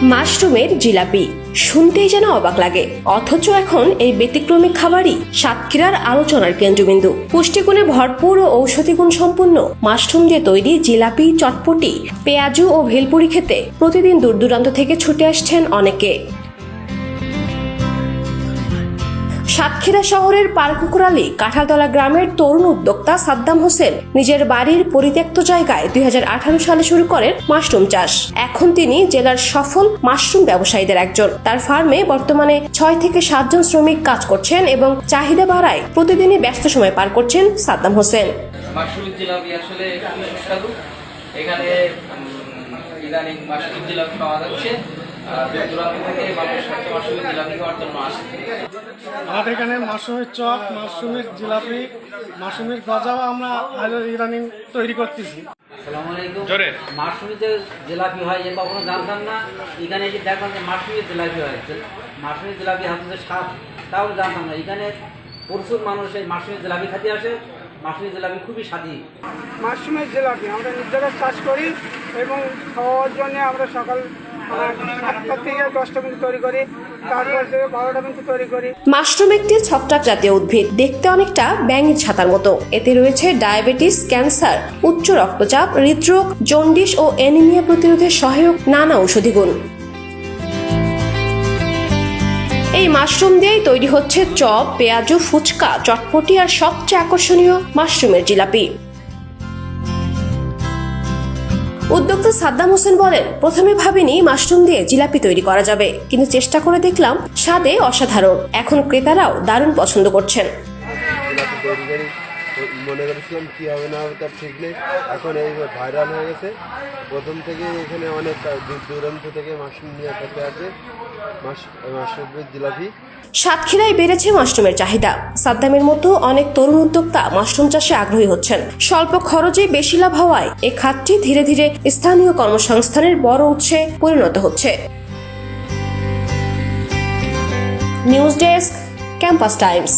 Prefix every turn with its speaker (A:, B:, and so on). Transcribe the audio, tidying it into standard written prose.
A: মাশরুমের জিলাপি শুনতেই যেন অবাক লাগে, অথচ এখন এই ব্যতিক্রমী খাবারই সাতক্ষীরার আলোচনার কেন্দ্রবিন্দু। পুষ্টিগুণে ভরপুর ও ঔষধি গুণ সম্পন্ন মাশরুম দিয়ে তৈরি জিলাপি, চটপটি, পেঁয়াজু ও ভেলপুরি খেতে প্রতিদিন দূর দূরান্ত থেকে ছুটে আসছেন অনেকে। সাতক্ষীরা শহরের পারকুকুরালী কাঁঠালতলা গ্রামের তরুণ উদ্যোক্তা সাদ্দাম হোসেন নিজের বাড়ির পরিত্যক্ত জায়গায় 2018 সালে শুরু করেন মাশরুম চাষ। এখন তিনি জেলার সফল মাশরুম ব্যবসায়ীদের একজন। তার ফার্মে বর্তমানে 6 থেকে 7 জন শ্রমিক কাজ করছেন এবং চাহিদা বাড়ায় প্রতিদিনই ব্যস্ত সময় পার করছেন সাদ্দাম হোসেন।
B: মাশরুম জিলাপি আসলে খুবই সুস্বাদু। এখানে ইদানিং মাশরুম জিলাপি পাওয়া যাচ্ছে।
C: আমাদের এখানে মাশরুমের চপ, মাশরুমের জিলাপি, মাশরুমের গজাও আমরা ইদানিং তৈরি করতেছি।
D: আসসালামু আলাইকুম। মাশরুমের যে জিলাপি হয় এ কখনো জানতাম না। এখানে এসে দেখলাম যে মাশরুমের জিলাপি হয়। মাশরুমের জিলাপি হাতে যে স্বাদ তাও জানতাম না। এখানে প্রচুর মানুষ এই মাশরুমের জিলাপি খেতে আসে। মাশরুমের জিলাপি খুবই স্বাদি।
C: মাশরুমের জিলাপি আমরা নিজেরা চাষ করি এবং খাওয়ার জন্য আমরা সকাল 7টা থেকে 10টা পর্যন্ত তৈরি করি, তারপর থেকে 12টা পর্যন্ত তৈরি করি।
A: মাশরুম একটি ছত্রাক জাতীয় উদ্ভিদ, দেখতে অনেকটা ব্যাঙের ছাতার মতো। এতে রয়েছে ডায়াবেটিস, ক্যান্সার, উচ্চ রক্তচাপ, হৃদরোগ, জন্ডিস ও অ্যানিমিয়া প্রতিরোধে সহায়ক নানা ঔষধি গুণ। এই মাশরুম দিয়েই তৈরি হচ্ছে চপ, পেঁয়াজু, ফুচকা, চটপটি আর সবচেয়ে আকর্ষণীয় মাশরুমের জিলাপি। উদ্যোক্তা সাদ্দাম হোসেন বলেন, প্রথমে ভাবিনি মাশরুম দিয়ে জিলাপি তৈরি করা যাবে, কিন্তু চেষ্টা করে দেখলাম স্বাদে অসাধারণ। এখন ক্রেতারাও দারুণ পছন্দ করছেন।
E: মনে করেছিলাম কি হবে না হবে তার ঠিক নেই, এখন এই ভাইরাল হয়ে গেছে। প্রথম থেকে এখানে অনেক দূর দূরান্ত থেকে মাশরুম নিয়ে খেতে আসে, মাশরুমের জিলাপি।
A: সাতক্ষীরায় বেড়েছে মাশরুমের চাহিদা। সাদ্দামের মতো অনেক তরুণ উদ্যোক্তা মাশরুম চাষে আগ্রহী হচ্ছেন। স্বল্প খরচে বেশি লাভ হওয়ায় এ খাতটি ধীরে ধীরে স্থানীয় কর্মসংস্থানের বড় উৎসে পরিণত হচ্ছে। News desk, campus Times.